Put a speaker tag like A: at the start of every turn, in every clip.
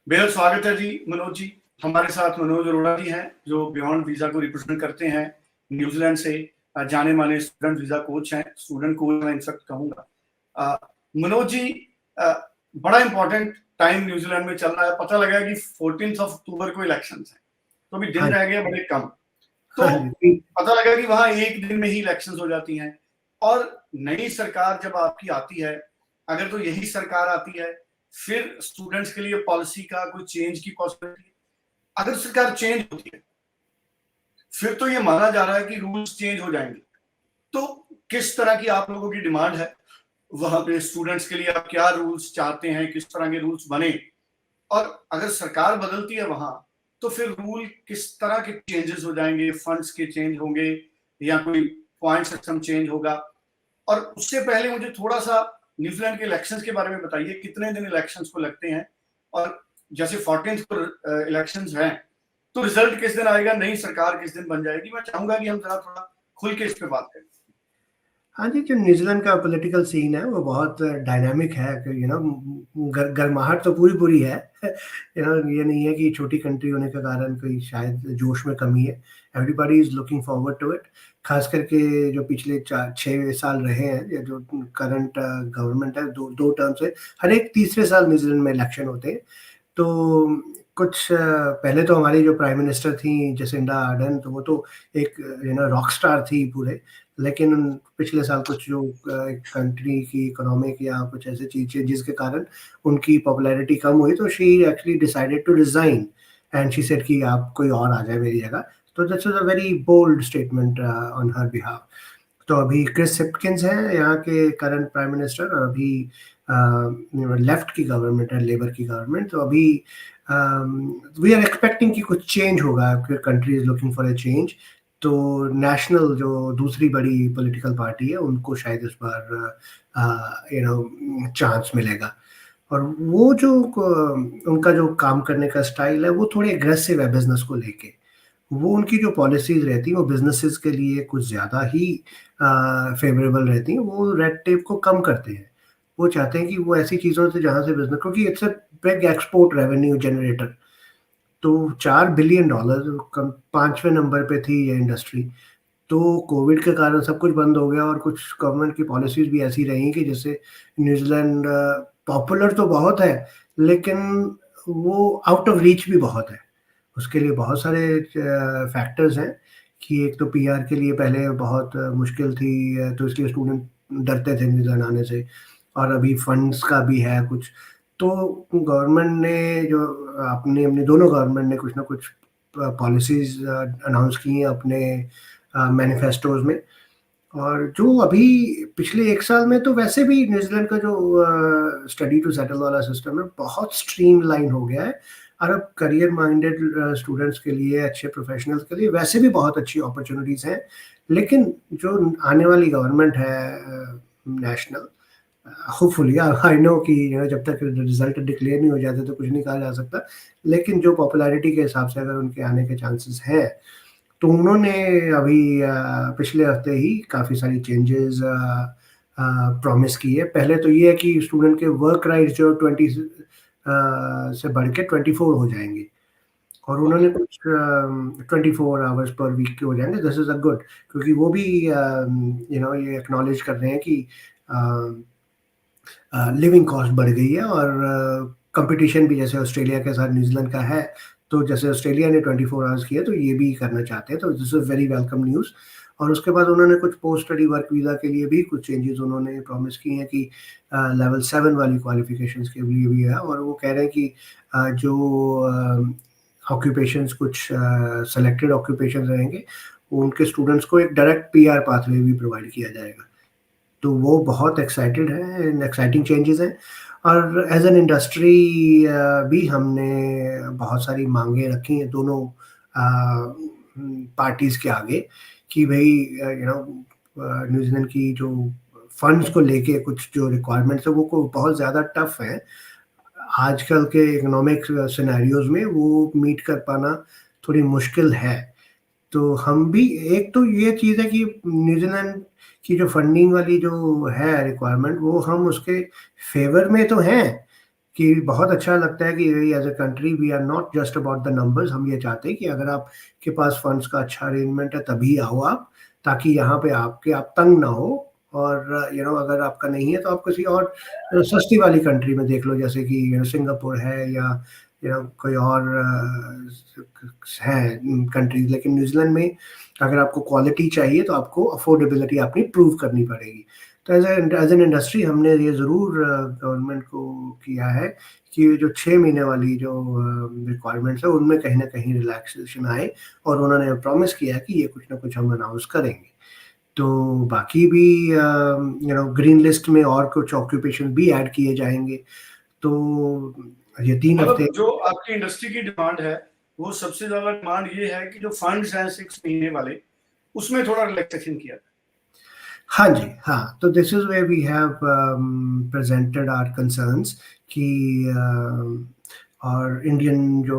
A: बेहद स्वागत है जी मनोज जी। हमारे साथ मनोज अरोड़ा जी हैं जो बियॉन्ड वीजा को रिप्रेजेंट करते हैं न्यूजीलैंड से। जाने माने स्टूडेंट वीजा कोच हैं, स्टूडेंट कोच मैं इनफैक्ट कहूंगा। मनोज जी, बड़ा इंपॉर्टेंट टाइम न्यूजीलैंड में चल रहा है। पता लगा कि 14 अक्टूबर को इलेक्शन है, तो अभी दिन रह गए बड़े कम। तो पता लगा कि वहां एक दिन में ही इलेक्शन हो जाती हैं। और नई सरकार जब आपकी आती है, अगर तो यही सरकार आती है, फिर स्टूडेंट्स के लिए पॉलिसी का कोई चेंज की पॉसिबिलिटी। अगर सरकार चेंज होती है फिर तो ये माना जा रहा है कि रूल्स चेंज हो जाएंगे। तो किस तरह की आप लोगों की डिमांड है वहां पे स्टूडेंट्स के लिए? आप क्या रूल्स चाहते हैं, किस तरह के रूल्स बने? और अगर सरकार बदलती है वहां तो फिर रूल किस तरह के चेंजेस हो जाएंगे? फंड्स के चेंज होंगे या कोई पॉइंट सिस्टम चेंज होगा? और उससे पहले मुझे थोड़ा सा न्यूजीलैंड के इलेक्शंस के बारे में बताइए। कितने दिन इलेक्शंस को लगते हैं? और जैसे 14 को इलेक्शंस हैं तो रिजल्ट किस दिन आएगा, नई सरकार किस दिन बन जाएगी? मैं चाहूंगा कि हम जरा थोड़ा खुल के इस पे बात करें।
B: हाँ जी, जो न्यूजीलैंड का पॉलिटिकल सीन है वो बहुत डायनामिक है। गर्माहट तो पूरी पूरी है। ये नहीं है कि छोटी कंट्री होने के कारण कोई शायद जोश में कमी है। Everybody is looking forward to it. खास करके जो पिछले 4-6 साल रहे हैं, या जो करंट गवर्नमेंट है, दो टर्म से हर एक तीसरे साल न्यूजीलैंड में इलेक्शन होते हैं। तो कुछ पहले तो हमारी जो प्राइम मिनिस्टर थी जसिंडा आर्डन, तो वो तो एक रॉक स्टार थी पूरे। लेकिन पिछले साल कुछ जो कंट्री की इकोनॉमिक या कुछ ऐसे चीजें जिसके कारण उनकी पॉपुलैरिटी कम हुई, तो she actually decided to resign and she said कि आप कोई और आ जाए मेरी जगह। तो that's a very bold statement on her behalf. तो अभी क्रिस हिप्किंस हैं यहाँ के करंट प्राइम मिनिस्टर, और अभी लेफ्ट की गवर्नमेंट है, लेबर की गवर्नमेंट। तो अभी वी आर एक्सपेक्टिंग कि कुछ चेंज होगा, country is looking for a change. तो नेशनल जो दूसरी बड़ी पॉलिटिकल पार्टी है उनको शायद इस बार चांस मिलेगा। और वो जो उनका जो काम करने का स्टाइल है वो थोड़ी एग्रेसिव है बिजनेस को लेके। वो उनकी जो पॉलिसीज रहती हैं वो बिजनेसेस के लिए कुछ ज़्यादा ही फेवरेबल रहती हैं। वो रेड टेप को कम करते हैं। वो चाहते हैं कि वो ऐसी चीज़ों से जहाँ से बिजनेस, क्योंकि it's a big export revenue generator. तो $4 बिलियन पांचवें नंबर पे थी ये इंडस्ट्री। तो कोविड के कारण सब कुछ बंद हो गया, और कुछ गवर्नमेंट की पॉलिसीज भी ऐसी रही कि जैसे न्यूजीलैंड पॉपुलर तो बहुत है, लेकिन वो आउट ऑफ रीच भी बहुत है। उसके लिए बहुत सारे फैक्टर्स हैं कि एक तो पीआर के लिए पहले बहुत मुश्किल थी, तो इसलिए स्टूडेंट डरते थे न्यूजीलैंड आने से। और अभी फंड्स का भी है कुछ। तो गवर्नमेंट ने जो अपने अपने दोनों गवर्नमेंट ने कुछ ना कुछ पॉलिसीज अनाउंस की हैं अपने मैनिफेस्टोज में। और जो अभी पिछले 1 साल में तो वैसे भी न्यूजीलैंड का जो स्टडी टू सेटल वाला सिस्टम है बहुत स्ट्रीमलाइन हो गया है। और अब करियर माइंडेड स्टूडेंट्स के लिए, अच्छे प्रोफेशनल्स के लिए वैसे भी बहुत अच्छी अपॉर्चुनिटीज़ हैं। लेकिन जो आने वाली गवर्नमेंट है नेशनल, होपफुली आई नो कि जब तक रिजल्ट डिक्लेयर नहीं हो जाते तो कुछ नहीं कहा जा सकता। लेकिन जो पॉपुलैरिटी के हिसाब से अगर उनके आने के चांसेस हैं, तो उन्होंने अभी पिछले हफ्ते ही काफ़ी सारी चेंजेस प्रॉमिस की है। पहले तो ये है कि स्टूडेंट के वर्क राइट्स जो 20 से बढ़ के 24 हो जाएंगे। और उन्होंने कुछ 24 आवर्स पर वीक के हो जाएंगे। दिस इज़ अ गुड, क्योंकि वो भी ये एक्नॉलेज कर रहे हैं कि लिविंग कॉस्ट बढ़ गई है। और कंपटीशन भी जैसे ऑस्ट्रेलिया के साथ न्यूजीलैंड का है, तो जैसे ऑस्ट्रेलिया ने 24 आवर्स किया तो ये भी करना चाहते हैं। तो this is very welcome news. और उसके बाद उन्होंने कुछ पोस्ट स्टडी वर्क वीज़ा के लिए भी कुछ चेंजेस उन्होंने प्रॉमिस की हैं कि लेवल 7 वाली क्वालिफिकेशंस के लिए भी है। और वो कह रहे हैं कि जो ऑक्यूपेशंस कुछ सेलेक्टेड ऑक्यूपेशंस रहेंगे, उनके स्टूडेंट्स को एक डायरेक्ट पीआर पाथवे भी प्रोवाइड किया जाएगा। तो वो बहुत एक्साइटेड है, एक्साइटिंग चेंजेस हैं। और एज एन इंडस्ट्री भी हमने बहुत सारी मांगे रखी हैं दोनों पार्टीज़ के आगे कि भाई न्यूजीलैंड की जो फंड्स को लेके कुछ जो रिक्वायरमेंट्स है वो बहुत ज़्यादा टफ है आजकल के इकोनॉमिक सिनेरियोज में। वो मीट कर पाना थोड़ी मुश्किल है। तो हम भी, एक तो ये चीज़ है कि न्यूजीलैंड की जो फंडिंग वाली जो है रिक्वायरमेंट, वो हम उसके फेवर में तो हैं कि बहुत अच्छा लगता है कि as a country we are not just about the numbers. हम ये चाहते हैं कि अगर आपके पास फंड्स का अच्छा अरेंजमेंट है तभी आओ आप, ताकि यहाँ पे आप तंग ना हो। और अगर आपका नहीं है तो आप किसी और सस्ती वाली कंट्री में देख लो, जैसे कि सिंगापुर है या कोई और है कंट्रीज। लेकिन न्यूजीलैंड में अगर आपको क्वालिटी चाहिए तो आपको अफोर्डेबिलिटी अपनी प्रूव करनी पड़ेगी। तो एज एन इंडस्ट्री हमने ये ज़रूर गवर्नमेंट को किया है कि जो 6 महीने वाली जो रिक्वायरमेंट्स है उनमें कहीं ना कहीं रिलैक्सेशन आए, और उन्होंने प्रॉमिस किया है कि ये कुछ ना कुछ हम अनाउंस करेंगे। तो बाकी भी ग्रीन लिस्ट में और कुछ ऑक्यूपेशन भी ऐड किए जाएंगे। तो ये 3 हफ्ते।
A: मतलब जो आपकी इंडस्ट्री की डिमांड है, वो सबसे ज्यादा डिमांड ये है कि जो फंड्स हैं 6 महीने वाले, उसमें थोड़ा रिलैक्सेशन किया।
B: हाँ जी, हाँ। तो this is where we have presented our concerns कि और इंडियन जो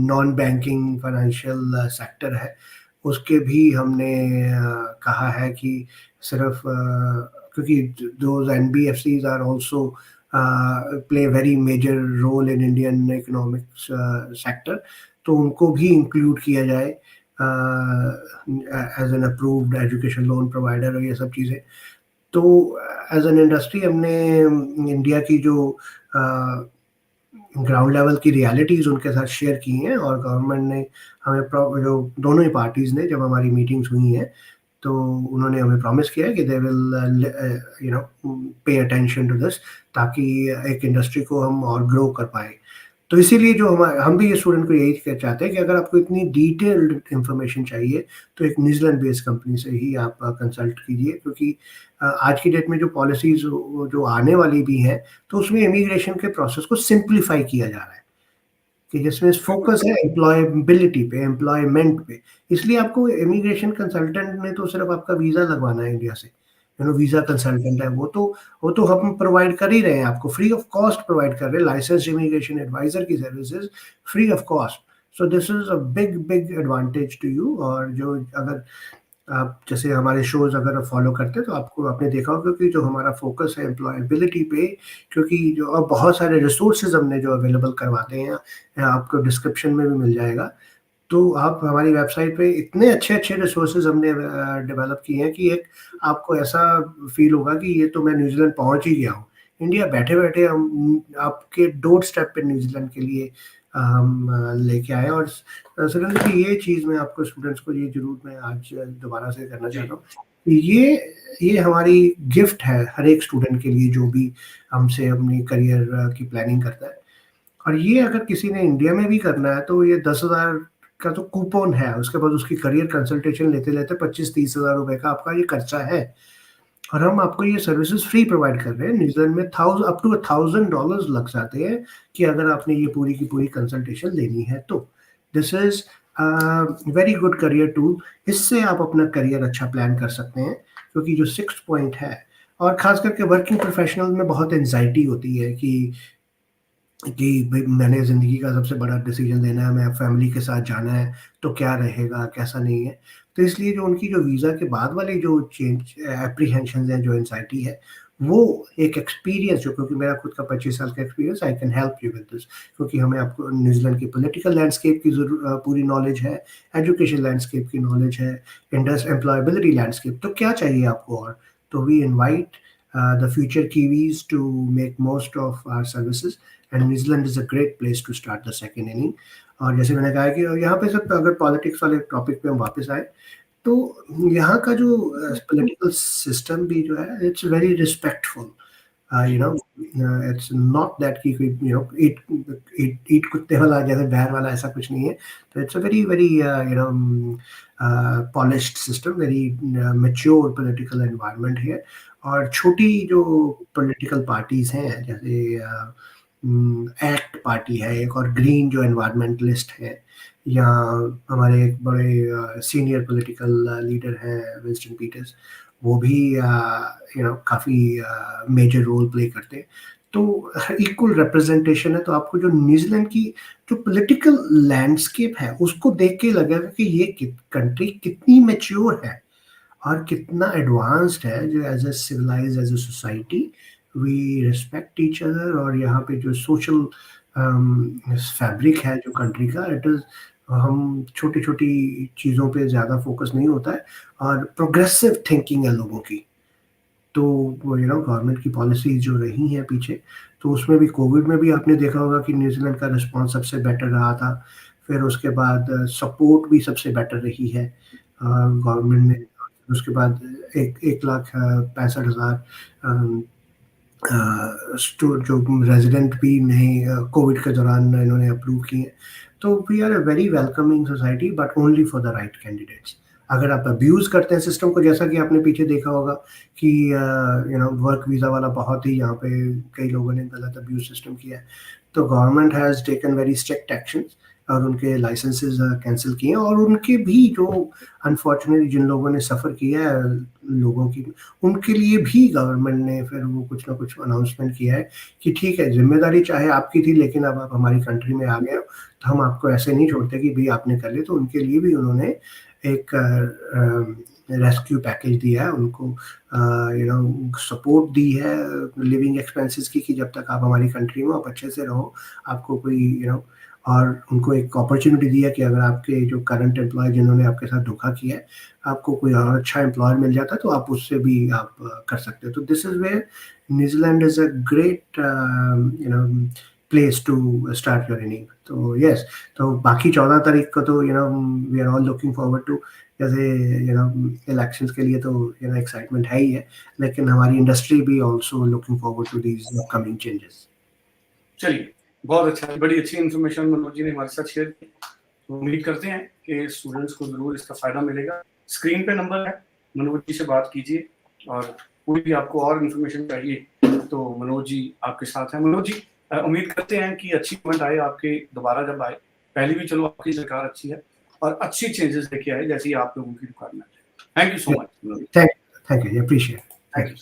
B: नॉन बैंकिंग फाइनेंशियल सेक्टर है उसके भी हमने कहा है कि सिर्फ क्योंकि those NBFCs are also play very major role in Indian economics sector, तो उनको भी इंक्लूड किया जाए as an approved education loan provider और ये सब चीज़ें। तो एज एन इंडस्ट्री हमने इंडिया की जो ग्राउंड लेवल की रियलिटीज़ उनके साथ शेयर की हैं, और गवर्नमेंट ने हमें जो दोनों ही पार्टीज़ ने जब हमारी मीटिंग्स हुई हैं तो उन्होंने हमें प्रॉमिस किया है कि they will pay attention to this, ताकि एक इंडस्ट्री को हम और ग्रो कर पाए। तो इसीलिए जो हम भी ये स्टूडेंट को यही चाहते हैं कि अगर आपको इतनी डिटेल्ड इंफॉर्मेशन चाहिए तो एक न्यूजीलैंड बेस्ड कंपनी से ही आप कंसल्ट कीजिए, क्योंकि आज की डेट में जो पॉलिसीज जो आने वाली भी हैं तो उसमें इमिग्रेशन के प्रोसेस को सिंप्लीफाई किया जा रहा है, कि जिसमें फोकस है एम्प्लॉयबिलिटी पे, एम्प्लॉयमेंट पे। इसलिए आपको इमिग्रेशन कंसल्टेंट में तो सिर्फ आपका वीज़ा लगवाना है इंडिया से, वीज़ा कंसल्टेंट है वो तो हम प्रोवाइड कर ही रहे हैं, आपको फ्री ऑफ कॉस्ट प्रोवाइड कर रहे हैं लाइसेंस इमिग्रेशन एडवाइजर की services free of cost. So this is a big big advantage to you. और जो अगर आप जैसे हमारे शोज अगर फॉलो करते हैं तो आपको आपने देखा होगा कि जो हमारा फोकस है एम्प्लॉयबिलिटी पे, क्योंकि जो अब बहुत सारे रिसोर्सेज हमने जो अवेलेबल करवाते हैं, आपको डिस्क्रिप्शन में भी मिल जाएगा। तो आप हमारी वेबसाइट पे इतने अच्छे-अच्छे रिसोर्सेज हमने डेवलप किए हैं कि एक आपको ऐसा फ़ील होगा कि ये तो मैं न्यूज़ीलैंड पहुँच ही गया हूँ। इंडिया बैठे-बैठे हम आपके डोर स्टेप पे न्यूज़ीलैंड के लिए हम लेके आए। और सुरेंद्र जी, ये चीज़ मैं आपको स्टूडेंट्स को ये ज़रूर मैं आज दोबारा से करना चाहता हूँ। ये हमारी गिफ्ट है हर एक स्टूडेंट के लिए जो भी हमसे अपनी करियर की प्लानिंग करता है। और ये अगर किसी ने इंडिया में भी करना है तो ये 10,000 का तो कूपन है, उसके बाद उसकी करियर कंसल्टेशन लेते-लेते 25-30 हज़ार रुपए का आपका ये खर्चा है। और हम आपको ये सर्विसेज़ फ्री प्रोवाइड कर रहे हैं। न्यूज़ीलैंड में अप टू $1,000 लग जाते हैं कि अगर आपने ये पूरी की पूरी कंसल्टेशन लेनी है तो। This is a, very good career tool. इससे आप अपना करियर अच्छा प्लान कर सकते हैं, क्योंकि जो 6th पॉइंट है, और ख़ास करके वर्किंग प्रोफेशनल में बहुत एंग्ज़ायटी होती है कि भई मैंने ज़िंदगी का सबसे बड़ा डिसीज़न लेना है, मैं फैमिली के साथ जाना है, तो क्या रहेगा, कैसा नहीं है। तो इसलिए जो उनकी जो वीज़ा के बाद वाली जो एप्रीहेंशन्स हैं, जो एंग्ज़ायटी है, वो एक एक्सपीरियंस जो, क्योंकि मेरा खुद का 25 साल का experience, I can help you with this. क्योंकि हमें आपको न्यूज़ीलैंड की पॉलिटिकल लैंडस्केप की पूरी नॉलेज है, एजुकेशन लैंडस्केप की नॉलेज है, एम्प्लॉयबिलिटी लैंडस्केप, तो क्या चाहिए आपको और? तो we invite the future Kiwis to make most of our services, and New Zealand is a great place to start the second inning. और जैसे मैंने कहा कि यहाँ पे सब अगर पॉलिटिक्स वाले टॉपिक पे हम वापस आए, तो यहाँ का जो पॉलिटिकल सिस्टम भी जो है, it's very respectful. It's not that कि कोई ईट ईट ईट कुत्ते वाला जैसे बैर वाला ऐसा कुछ नहीं है। तो it's a very very polished system, very mature political environment है। और छोटी जो पॉलिटिकल पार्टीज हैं, जैसे एक्ट पार्टी है एक, और ग्रीन जो एनवायरमेंटलिस्ट है, या हमारे एक बड़े सीनियर पॉलिटिकल लीडर हैं विंस्टन पीटर्स, वो भी काफ़ी मेजर रोल प्ले करते हैं। तो इक्वल रिप्रेजेंटेशन है। तो आपको जो न्यूजीलैंड की जो पॉलिटिकल लैंडस्केप है उसको देख के लगेगा कि ये कंट्री कितनी मैच्योर है और कितना एडवांस्ड है, जो as a civilised as a society we respect each other, और यहाँ पे जो सोशल फैब्रिक है जो कंट्री का, इट इज़, हम छोटी-छोटी चीज़ों पे ज़्यादा फोकस नहीं होता है, और प्रोग्रेसिव थिंकिंग है लोगों की। तो वो गवर्नमेंट की पॉलिसीज़ जो रही हैं पीछे, तो उसमें भी, कोविड में भी आपने देखा होगा कि न्यूज़ीलैंड का रिस्पॉन्स सबसे बेटर रहा था। फिर उसके बाद सपोर्ट भी सबसे बेटर रही है गवर्नमेंट ने। उसके बाद 1,65,000 जो रेजिडेंट भी नए कोविड के दौरान इन्होंने अप्रूव किए। तो we are a very welcoming society, but only for the right candidates. अगर आप अब्यूज़ करते हैं सिस्टम को, जैसा कि आपने पीछे देखा होगा कि वर्क वीज़ा वाला बहुत ही यहाँ पे कई लोगों ने गलत अब्यूज़ सिस्टम किया है। तो government has taken very strict actions, और उनके लाइसेंसेस कैंसल किए हैं, और उनके भी जो अनफॉर्चुनेटली जिन लोगों ने सफ़र किया है, लोगों की, उनके लिए भी गवर्नमेंट ने फिर वो कुछ ना कुछ अनाउंसमेंट किया है कि ठीक है, ज़िम्मेदारी चाहे आपकी थी, लेकिन अब आप हमारी कंट्री में आ गए हो, तो हम आपको ऐसे नहीं छोड़ते कि भई आपने कर लिया। तो उनके लिए भी उन्होंने एक रेस्क्यू पैकेज दिया है उनको, सपोर्ट दी है लिविंग एक्सपेंसेस की, कि जब तक आप हमारी कंट्री में हो, आप अच्छे से रहो, आपको कोई और उनको एक अपॉर्चुनिटी दी है कि अगर आपके जो करंट एम्प्लॉय जिन्होंने आपके साथ धोखा किया है, आपको कोई और अच्छा एम्प्लॉयर मिल जाता है, तो आप उससे भी आप कर सकते हो। तो this is where New Zealand is a great place to start your inning. तो यस, तो बाकी 14 तारीख को तो we are all looking forward to, जैसे इलेक्शंस के लिए तो एक्साइटमेंट है ही है, लेकिन हमारी इंडस्ट्री भी also looking forward to these upcoming changes.
A: चलिए, बहुत अच्छा, बड़ी अच्छी इन्फॉर्मेशन मनोज जी ने हमारे साथ शेयर की। तो उम्मीद करते हैं कि स्टूडेंट्स को जरूर इसका फायदा मिलेगा। स्क्रीन पे नंबर है, मनोज जी से बात कीजिए, और कोई भी आपको और इन्फॉर्मेशन चाहिए तो मनोज जी आपके साथ हैं। मनोज जी, उम्मीद करते हैं कि अच्छी गवर्नमेंट आए आपके, दोबारा जब आए, पहले भी चलो आपकी सरकार अच्छी है, और अच्छी चेंजेस लेके आए जैसी आप लोगों की रिक्वायरमेंट है। Thank you so much Manoj ji.
B: Thank you, appreciate.
A: Thank you.